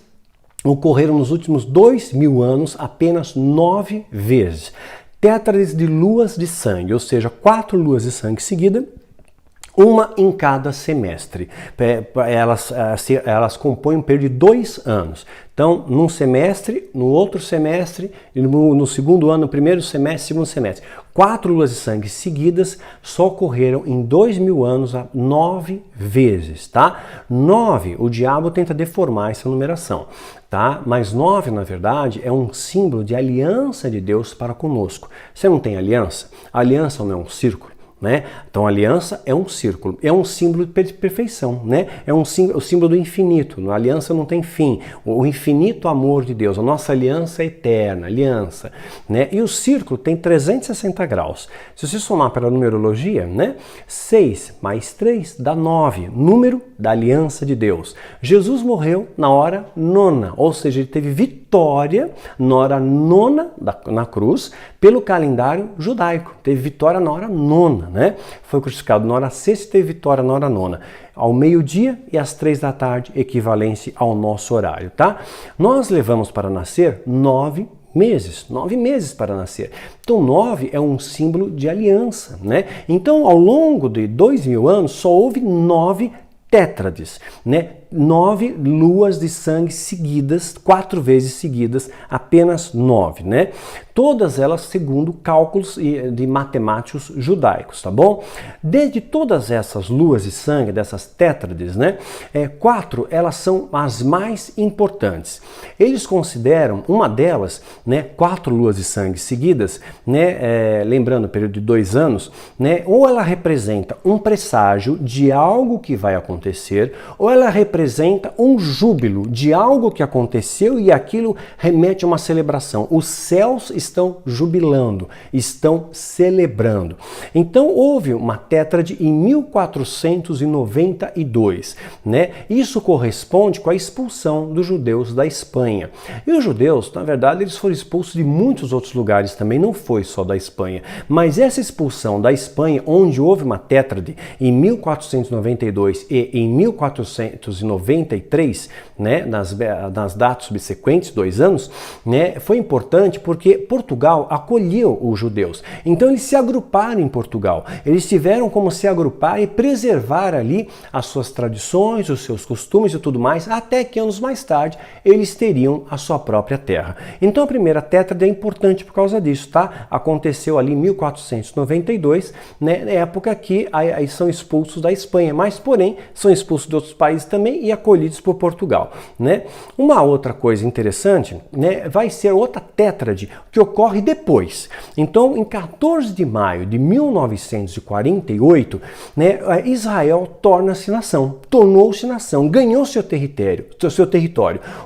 ocorreram nos últimos 2000 anos apenas 9 vezes. Tétrades de luas de sangue, ou seja, 4 luas de sangue seguidas, uma em cada semestre. Elas compõem um período de 2 anos. Então, num semestre, no outro semestre, no segundo ano, no primeiro semestre, segundo semestre. 4 luas de sangue seguidas só ocorreram em 2000 anos 9 vezes, tá? 9, o diabo tenta deformar essa numeração, tá? Mas 9, na verdade, é um símbolo de aliança de Deus para conosco. Você não tem aliança? A aliança não é um círculo? Né? Então a aliança é um círculo, é um símbolo de perfeição, né? É o símbolo do infinito, a aliança não tem fim, o infinito amor de Deus, a nossa aliança é eterna, aliança, né? E o círculo tem 360 graus, se você somar pela numerologia, né? 6 mais 3 dá 9, número da aliança de Deus. Jesus morreu na hora 9ª, ou seja, ele teve vitória na hora 9ª na cruz, pelo calendário judaico, teve vitória na hora 9ª, né? Foi crucificado na hora 6ª e teve vitória na hora 9ª. Ao meio-dia e às 3 da tarde, equivalente ao nosso horário, tá? Nós levamos para nascer 9 meses, 9 meses para nascer. Então 9 é um símbolo de aliança, né? Então ao longo de 2000 anos só houve 9 tétrades, né? 9 luas de sangue seguidas, 4 vezes seguidas, apenas 9, né? Todas elas segundo cálculos de matemáticos judaicos, tá bom? Desde todas essas luas de sangue, dessas tétrades, né? 4, elas são as mais importantes. Eles consideram uma delas, né? 4 luas de sangue seguidas, né? Lembrando o período de 2 anos, né? Ou ela representa um presságio de algo que vai acontecer, ou ela representa um júbilo de algo que aconteceu e aquilo remete a uma celebração. Os céus estão jubilando, estão celebrando. Então houve uma tétrade em 1492, né? Isso corresponde com a expulsão dos judeus da Espanha. E os judeus, na verdade, eles foram expulsos de muitos outros lugares também, não foi só da Espanha. Mas essa expulsão da Espanha, onde houve uma tétrade em 1492 e em 1493, né, nas datas subsequentes, 2 anos, né, foi importante porque, por Portugal acolheu os judeus. Então eles se agruparam em Portugal. Eles tiveram como se agrupar e preservar ali as suas tradições, os seus costumes e tudo mais, até que anos mais tarde eles teriam a sua própria terra. Então a primeira tétrade é importante por causa disso, tá? Aconteceu ali em 1492, né, época que aí são expulsos da Espanha, mas porém são expulsos de outros países também e acolhidos por Portugal, né? Uma outra coisa interessante, né, vai ser outra tétrade que ocorre depois. Então, em 14 de maio de 1948, né, Israel torna-se nação, tornou-se nação, ganhou seu território.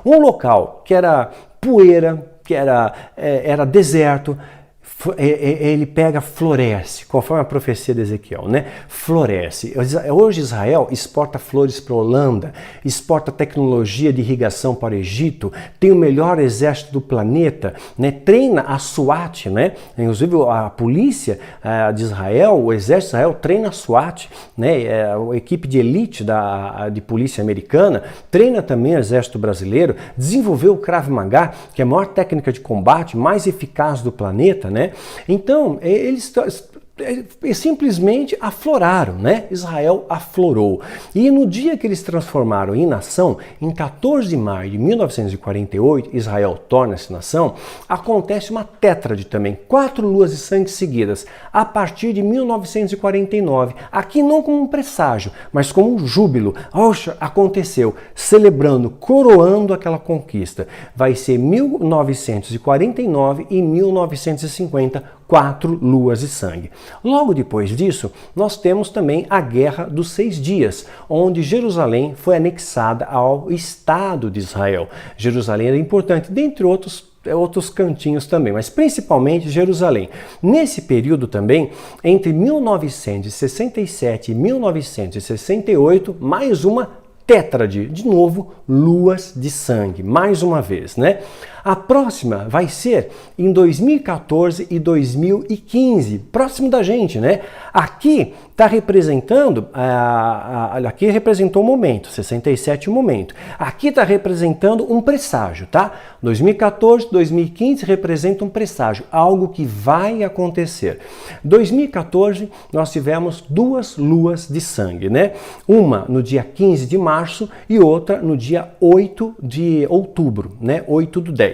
Um local que era poeira, que era deserto, ele floresce, conforme a profecia de Ezequiel, né? Floresce. Hoje Israel exporta flores para a Holanda, exporta tecnologia de irrigação para o Egito, tem o melhor exército do planeta, né? Treina a SWAT, né? Inclusive a polícia de Israel, o exército de Israel treina a SWAT, né? A equipe de elite de polícia americana treina também o exército brasileiro, desenvolveu o Krav Maga, que é a maior técnica de combate, mais eficaz do planeta, né? Então, eles simplesmente afloraram, né? Israel aflorou. E no dia que eles se transformaram em nação, em 14 de maio de 1948, Israel torna-se nação, acontece uma tétrade também, 4 luas de sangue seguidas, a partir de 1949. Aqui não como um presságio, mas como um júbilo. Oxa, aconteceu, celebrando, coroando aquela conquista. Vai ser 1949 e 1950, 4 luas de sangue. Logo depois disso, nós temos também a Guerra dos 6 Dias, onde Jerusalém foi anexada ao Estado de Israel. Jerusalém era importante, dentre outros cantinhos também, mas principalmente Jerusalém. Nesse período também, entre 1967 e 1968, mais uma tétrade, de novo, luas de sangue, mais uma vez, né? A próxima vai ser em 2014 e 2015, próximo da gente, né? Aqui está representando, aqui representou o momento, 67 o momento. Aqui está representando um presságio, tá? 2014, 2015 representa um presságio, algo que vai acontecer. 2014 nós tivemos 2 luas de sangue, né? Uma no dia 15 de março e outra no dia 8 de outubro, né? 8/10.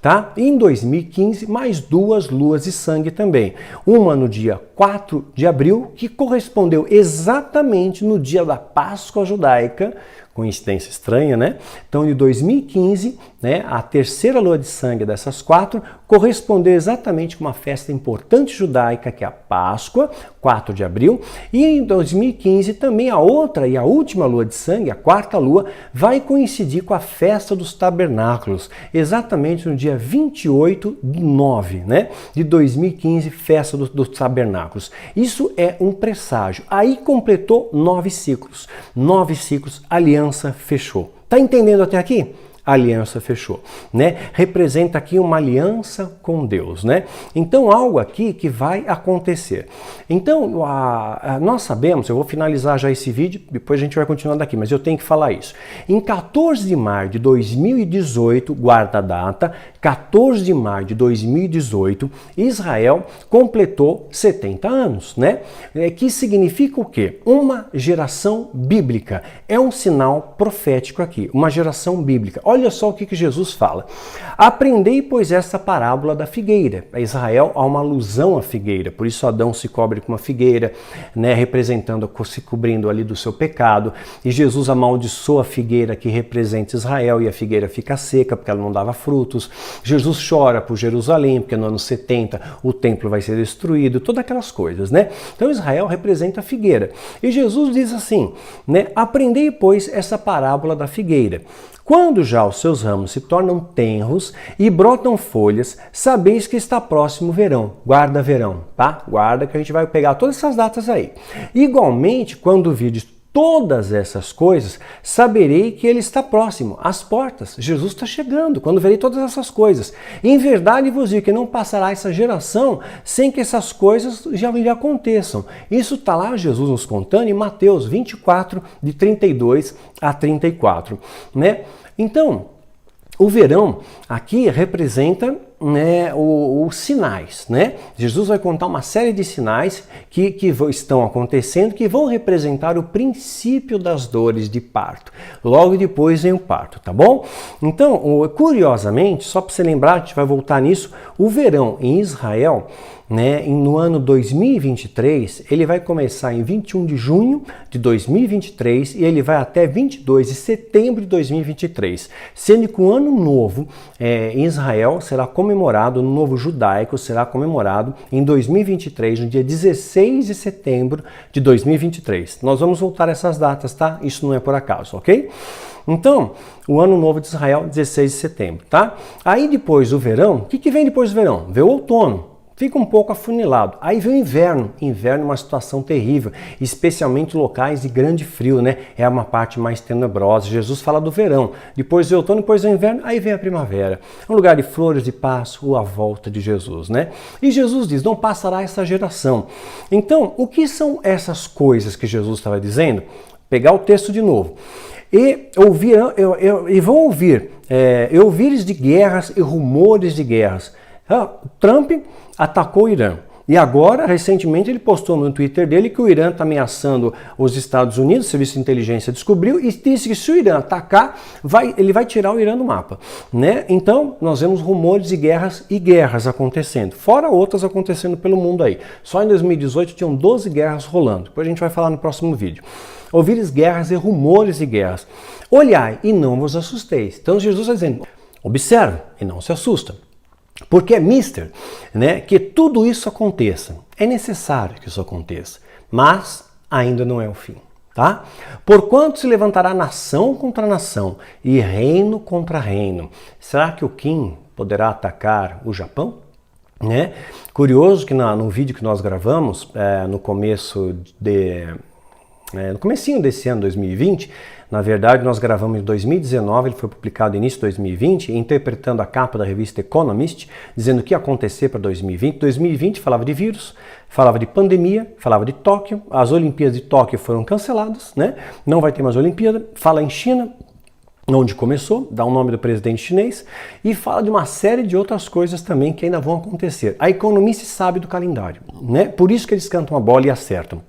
Tá? Em 2015, mais 2 luas de sangue também. Uma no dia 4 de abril, que correspondeu exatamente no dia da Páscoa judaica, coincidência estranha, né? Então, em 2015, né, a terceira lua de sangue dessas 4 correspondeu exatamente com uma festa importante judaica, que é a Páscoa, 4 de abril. E em 2015, também a outra e a última lua de sangue, a 4ª lua, vai coincidir com a festa dos tabernáculos, exatamente no dia 28/9, né, de 2015, festa dos tabernáculos. Isso é um presságio. Aí completou 9 ciclos. 9 ciclos, aliança fechou. Tá entendendo até aqui? A aliança fechou, né? Representa aqui uma aliança com Deus, né? Então, algo aqui que vai acontecer. Então, nós sabemos, eu vou finalizar já esse vídeo, depois a gente vai continuar daqui, mas eu tenho que falar isso. Em 14 de maio de 2018, guarda a data, 14 de maio de 2018, Israel completou 70 anos, né? Que significa o quê? Uma geração bíblica. É um sinal profético aqui, uma geração bíblica. Olha só o que Jesus fala. Aprendei, pois, essa parábola da figueira. A Israel há uma alusão à figueira, por isso Adão se cobre com uma figueira, né, representando, se cobrindo ali do seu pecado, e Jesus amaldiçoa a figueira que representa Israel, e a figueira fica seca porque ela não dava frutos. Jesus chora por Jerusalém, porque no ano 70 o templo vai ser destruído, todas aquelas coisas, né? Então Israel representa a figueira. E Jesus diz assim, né, aprendei, pois, essa parábola da figueira. Quando já os seus ramos se tornam tenros e brotam folhas, sabeis que está próximo o verão. Guarda verão, tá? Guarda que a gente vai pegar todas essas datas aí. Igualmente, quando virdes todas essas coisas, saberei que ele está próximo, às portas. Jesus está chegando, quando verei todas essas coisas. Em verdade vos digo que não passará essa geração sem que essas coisas já lhe aconteçam. Isso está lá Jesus nos contando em Mateus 24, de 32 a 34, né? Então, o verão aqui representa né, os sinais, né? Jesus vai contar uma série de sinais que estão acontecendo, que vão representar o princípio das dores de parto. Logo depois vem o parto, tá bom? Então, curiosamente, só para você lembrar, a gente vai voltar nisso, o verão em Israel, né, no ano 2023, ele vai começar em 21 de junho de 2023 e ele vai até 22 de setembro de 2023, sendo que o ano novo em Israel será comemorado, o ano novo judaico será comemorado em 2023, no dia 16 de setembro de 2023. Nós vamos voltar a essas datas, tá? Isso não é por acaso, ok? Então, o ano novo de Israel, 16 de setembro, tá? Aí depois do verão, o que vem depois do verão? Vem o outono. Fica um pouco afunilado. Aí vem o inverno. Inverno é uma situação terrível, especialmente locais de grande frio, né? É uma parte mais tenebrosa. Jesus fala do verão. Depois do outono, depois do inverno, aí vem a primavera. Um lugar de flores de Páscoa, a volta de Jesus, né? E Jesus diz, não passará essa geração. Então, o que são essas coisas que Jesus estava dizendo? Pegar o texto de novo. E vão ouvir ouvires de guerras e rumores de guerras. Trump atacou o Irã. E agora, recentemente, ele postou no Twitter dele que o Irã está ameaçando os Estados Unidos, o Serviço de Inteligência descobriu, e disse que se o Irã atacar, ele vai tirar o Irã do mapa, né? Então, nós vemos rumores de guerras acontecendo, fora outras acontecendo pelo mundo aí. Só em 2018 tinham 12 guerras rolando, depois a gente vai falar no próximo vídeo. Ouvires guerras e rumores de guerras. Olhai e não vos assusteis. Então, Jesus está dizendo, observe e não se assusta. Porque é mister, né, que tudo isso aconteça. É necessário que isso aconteça, mas ainda não é o fim, tá? Porquanto se levantará nação contra nação e reino contra reino. Será que o Kim poderá atacar o Japão? Né? Curioso que no vídeo que nós gravamos, no comecinho desse ano, 2020, na verdade nós gravamos em 2019, ele foi publicado no início de 2020, interpretando a capa da revista Economist, dizendo o que ia acontecer para 2020. 2020 falava de vírus, falava de pandemia, falava de Tóquio, as Olimpíadas de Tóquio foram canceladas, né? Não vai ter mais Olimpíada, fala em China, onde começou, dá o nome do presidente chinês, e fala de uma série de outras coisas também que ainda vão acontecer. A Economist sabe do calendário, né? Por isso que eles cantam a bola e acertam.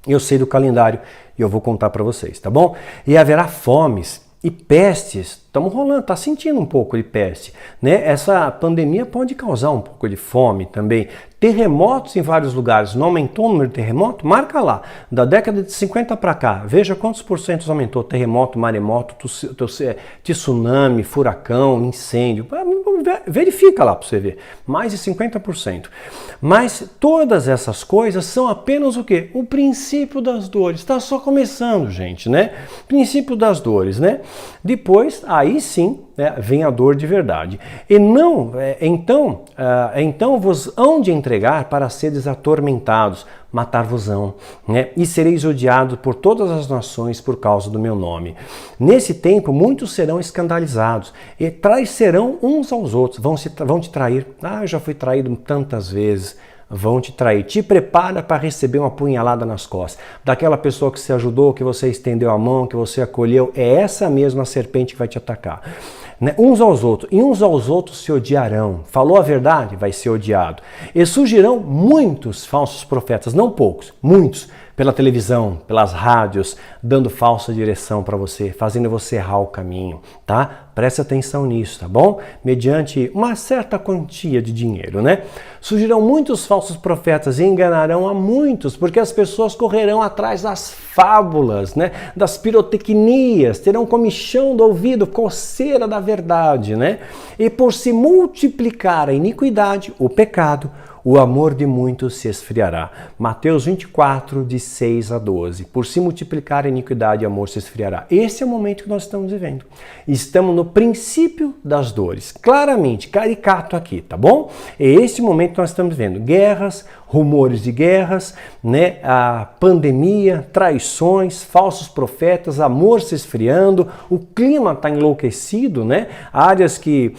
Eu sei do calendário e eu vou contar para vocês, tá bom? E haverá fomes e pestes. Estamos rolando, está sentindo um pouco de peste, né? Essa pandemia pode causar um pouco de fome também. Terremotos em vários lugares. Não aumentou o número de terremoto? Marca lá. Da década de 50 para cá, veja quantos porcentos aumentou. Terremoto, maremoto, tsunami, furacão, incêndio. Verifica lá para você ver. Mais de 50%. Mas todas essas coisas são apenas o quê? O princípio das dores. Está só começando, gente, né? Princípio das dores, né? Depois, aí sim, né, vem a dor de verdade. E não, então vos hão de entregar para seres atormentados, matar-vos-ão, né? E sereis odiados por todas as nações por causa do meu nome. Nesse tempo, muitos serão escandalizados e traiçoeirão uns aos outros, vão te trair. Eu já fui traído tantas vezes. Vão te trair. Te prepara para receber uma punhalada nas costas. Daquela pessoa que você ajudou, que você estendeu a mão, que você acolheu, é essa mesma serpente que vai te atacar. Né? Uns aos outros. E uns aos outros se odiarão. Falou a verdade, vai ser odiado. E surgirão muitos falsos profetas, não poucos, muitos, pela televisão, pelas rádios, dando falsa direção para você, fazendo você errar o caminho, tá? Preste atenção nisso, tá bom? Mediante uma certa quantia de dinheiro, né? Surgirão muitos falsos profetas e enganarão a muitos, porque as pessoas correrão atrás das fábulas, né? Das pirotecnias, terão comichão do ouvido, coceira da verdade, né? E por se multiplicar a iniquidade, o pecado, o amor de muitos se esfriará. Mateus 24, de 6 a 12. Por se multiplicar a iniquidade, o amor se esfriará. Esse é o momento que nós estamos vivendo. Estamos no princípio das dores. Claramente, caricato aqui, tá bom? É esse momento que nós estamos vivendo. Guerras, rumores de guerras, né? A pandemia, traições, falsos profetas, amor se esfriando, o clima está enlouquecido, né? Áreas que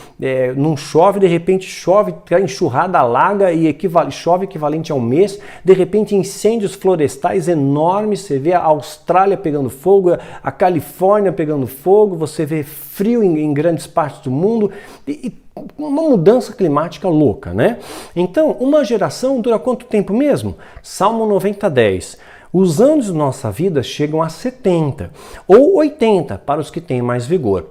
não chove, de repente chove, a enxurrada alaga e chove equivalente a um mês, de repente incêndios florestais enormes, você vê a Austrália pegando fogo, a Califórnia pegando fogo, você vê frio em grandes partes do mundo e uma mudança climática louca, né? Então, uma geração dura quanto tempo mesmo? Salmo 90:10. Os anos de nossa vida chegam a 70 ou 80 para os que têm mais vigor.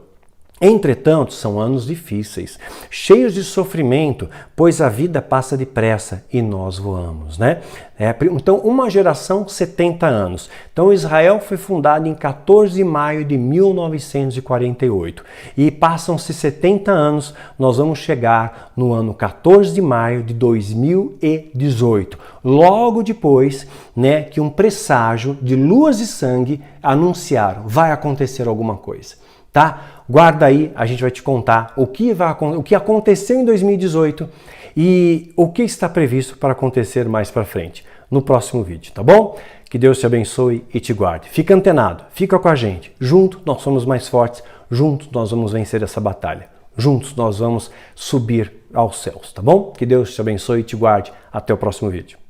Entretanto, são anos difíceis, cheios de sofrimento, pois a vida passa depressa e nós voamos, né? Então, uma geração, 70 anos. Então, Israel foi fundado em 14 de maio de 1948 e passam-se 70 anos, nós vamos chegar no ano 14 de maio de 2018, logo depois, né, que um presságio de luas de sangue anunciaram, vai acontecer alguma coisa. Tá? Guarda aí, a gente vai te contar o que aconteceu em 2018 e o que está previsto para acontecer mais para frente no próximo vídeo, tá bom? Que Deus te abençoe e te guarde. Fica antenado, fica com a gente. Juntos nós somos mais fortes, juntos nós vamos vencer essa batalha. Juntos nós vamos subir aos céus, tá bom? Que Deus te abençoe e te guarde. Até o próximo vídeo.